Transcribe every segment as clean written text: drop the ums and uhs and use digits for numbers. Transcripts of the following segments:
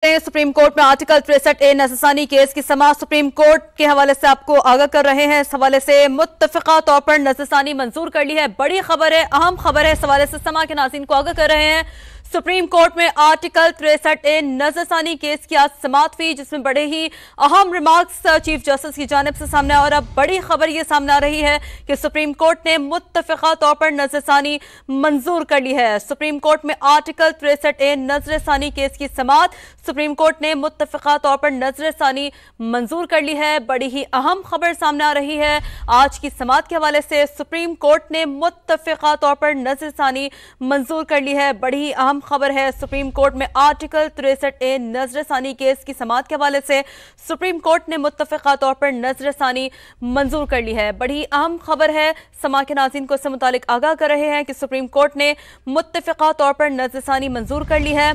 Supreme court में article 63A नजरसानी case की समाअत supreme court के हवाले से आपको आगाह कर रहे हैं। इस हवाले से मुत्तफिका तौर पर नजरसानी मंजूर कर ली है। बड़ी खबर है, अहम खबर है। इस हवाले से समा के नाज़रीन को आगाह कर रहे हैं। सुप्रीम कोर्ट में आर्टिकल 63A नजरसानी केस की आज समाअत हुई, जिसमें बड़े ही अहम रिमार्क्स चीफ जस्टिस की जानिब से सामने आए। और अब बड़ी खबर ये सामने आ रही है कि सुप्रीम कोर्ट ने मुत्तफिका तौर पर नजरसानी मंजूर कर ली है। सुप्रीम कोर्ट में आर्टिकल 63A नजरसानी केस की समाअत सुप्रीम कोर्ट ने मुत्तफिका तौर पर नजरसानी मंजूर कर ली है। बड़ी ही अहम खबर सामने आ रही है आज की समाअत के हवाले से। सुप्रीम कोर्ट ने मुत्तफिका तौर पर नजरसानी मंजूर कर ली है। बड़ी ही अहम खबर है। सुप्रीम कोर्ट में आर्टिकल 63A नजरसानी केस की समाअत के हवाले से सुप्रीम कोर्ट ने मुत्तफिका तौर पर नजरसानी मंजूर कर ली है। बड़ी अहम खबर है। समा के नाज़रीन को इससे मुतालिक आगाह कर रहे हैं कि सुप्रीम कोर्ट ने मुत्तफिका तौर पर नजरसानी मंजूर कर ली है।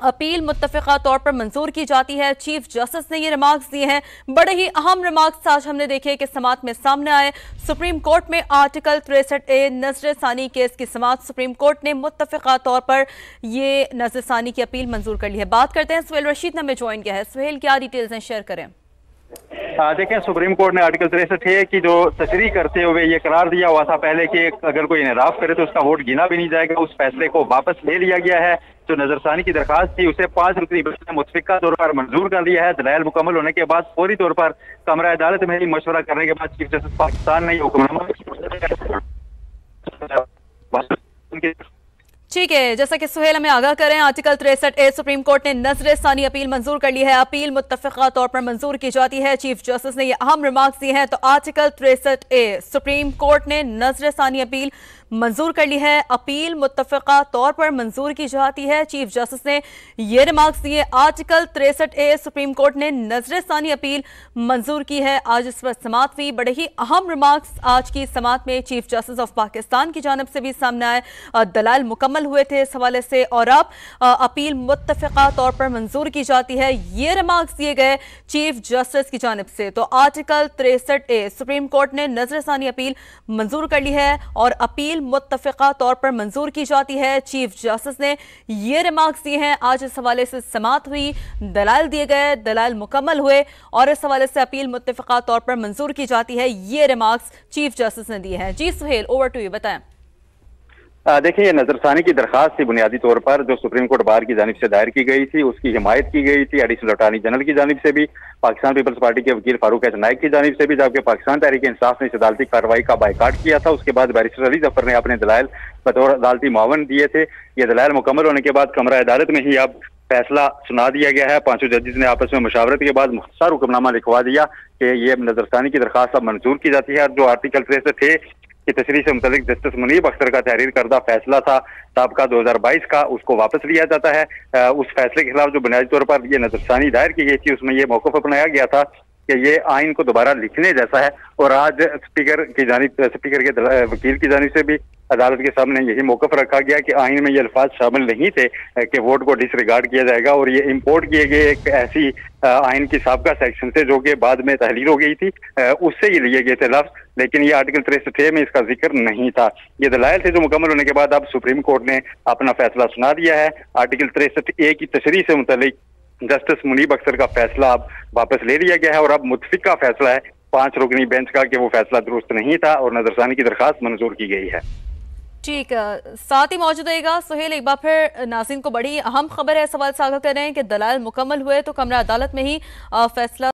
अपील मुत्तफिका तौर पर मंजूर की जाती है। चीफ जस्टिस ने ये रिमार्क्स दिए हैं। बड़े ही अहम रिमार्क्स आज हमने देखे कि समाअत में सामने आए। सुप्रीम कोर्ट में आर्टिकल 63A नजरसानी केस की समाअत सुप्रीम कोर्ट ने मुत्तफिका तौर पर ये नजरसानी की अपील मंजूर कर ली है। बात करते हैं, सुहेल रशीद ने हमें ज्वाइन किया है। सुहेल, क्या डिटेल्स हैं, शेयर करें। देखें, सुप्रीम कोर्ट ने आर्टिकल 63 की जो तशरीह करते हुए ये करार दिया हुआ था पहले कि अगर कोई इनराफ करे तो उसका वोट गिना भी नहीं जाएगा, उस फैसले को वापस ले लिया गया है। जो नजरसानी की दरखास्त थी उसे 5 रुकनी बेंच ने मुत्तफिका तौर पर मंजूर कर लिया है। दलाइल मुकम्मल होने के बाद फौरी तौर पर कमरा अदालत में ही मशवरा करने के बाद चीफ जस्टिस पाकिस्तान ने हुक्मनामा ठीक है, जैसा कि सुहेल हमें आगाह करें, आर्टिकल 63A सुप्रीम कोर्ट ने नजरसानी अपील मंजूर कर ली है। अपील मुत्तफिका तौर पर मंजूर की जाती है। चीफ जस्टिस ने ये अहम रिमार्क्स दिए हैं। तो आर्टिकल 63A सुप्रीम कोर्ट ने नजरसानी अपील मंजूर कर ली है। अपील मुत्तफिका तौर पर मंजूर की जाती है। चीफ जस्टिस ने ये रिमार्क्स दिए। आर्टिकल 63A सुप्रीम कोर्ट ने नजरसानी अपील मंजूर की है। आज इस पर समाअत हुई। बड़े ही अहम रिमार्क्स आज की समाअत में चीफ जस्टिस ऑफ पाकिस्तान की जानिब से भी सामने आए। दलाइल मुकम्मल हुए थे इस हवाले से और अब अपील मुत्तफिका तौर पर मंजूर की जाती है। ये रिमार्क्स दिए गए चीफ जस्टिस की जानिब से। तो आर्टिकल 63A सुप्रीम कोर्ट ने नजरसानी अपील मंजूर कर ली है और अपील मुत्तफिका तौर पर मंजूर की जाती है। चीफ जस्टिस ने ये रिमार्क्स दिए हैं। आज इस हवाले से समाअत हुई, दलाइल दिए गए, दलाइल मुकम्मल हुए और इस हवाले से अपील मुत्तफिका तौर पर मंजूर की जाती है। ये रिमार्क्स चीफ जस्टिस ने दिए हैं। जी सुहेल, ओवर टू यू, बताएं। देखिए, ये नजरसानी की दरखास्त थी बुनियादी तौर पर जो सुप्रीम कोर्ट बार की जानिब से दायर की गई थी, उसकी हिमायत की गई थी एडिशनल अटॉर्नी जनरल की जानिब से भी, पाकिस्तान पीपल्स पार्टी के वकील फारूक एच नाइक की जानिब से भी, जबकि पाकिस्तान तहरीक इंसाफ ने इस अदालती कार्रवाई का बाइकाट किया था। उसके बाद बैरिस्टर अली जफर ने अपने दलाइल बतौर अदालती मुआवन दिए थे। ये दलाइल मुकम्मल होने के बाद कमरा अदालत में ही अब फैसला सुना दिया गया है। 5 जजेस ने आपस में मुशावरत के बाद मुख्तसर हुक्मनामा लिखवा दिया कि ये नजरसानी की दरखास्त अब मंजूर की जाती है। और जो आर्टिकल 63 की तशरीह से मुतल्लिक जस्टिस मुनीब अख्तर का तहरीर करदा फैसला था साबका 2022 का, उसको वापस लिया जाता है। उस फैसले के खिलाफ जो बुनियादी तौर पर ये नजरसानी दायर की गई थी उसमें यह मौक़िफ़ अपनाया गया था कि ये आइन को दोबारा लिखने जैसा है। और आज स्पीकर के वकील की जानिब से भी अदालत के सामने यही मौक़िफ़ रखा गया कि आइन में ये अल्फाज शामिल नहीं थे कि वोट को डिसरिगार्ड किया जाएगा और ये इम्पोर्ट किए गए एक ऐसी आइन की साबका सेक्शन से जो कि बाद में तहरीर हो गई थी, उससे ये लिए गए थे लफ्ज़। लेकिन ये आर्टिकल 63 में इसका जिक्र नहीं था। ये दलाइल थे जो मुकम्मल होने के बाद अब सुप्रीम कोर्ट ने अपना फैसला सुना दिया है। आर्टिकल 63A की तशरीह से मुतल्लिक जस्टिस मुनीब अख्तर का फैसला अब वापस ले लिया गया है और अब मुत्तफिका फैसला है 5 रुकनी बेंच का कि वो फैसला दुरुस्त नहीं था और नजरसानी की दरखास्त मंजूर की गई है। ठीक, साथ ही मौजूद रहेगा सुहेल। एक बार फिर नाज़रीन को बड़ी अहम खबर है, सवाल से आगाह कर रहे हैं कि दलाइल मुकम्मल हुए तो कमरा अदालत में ही फैसला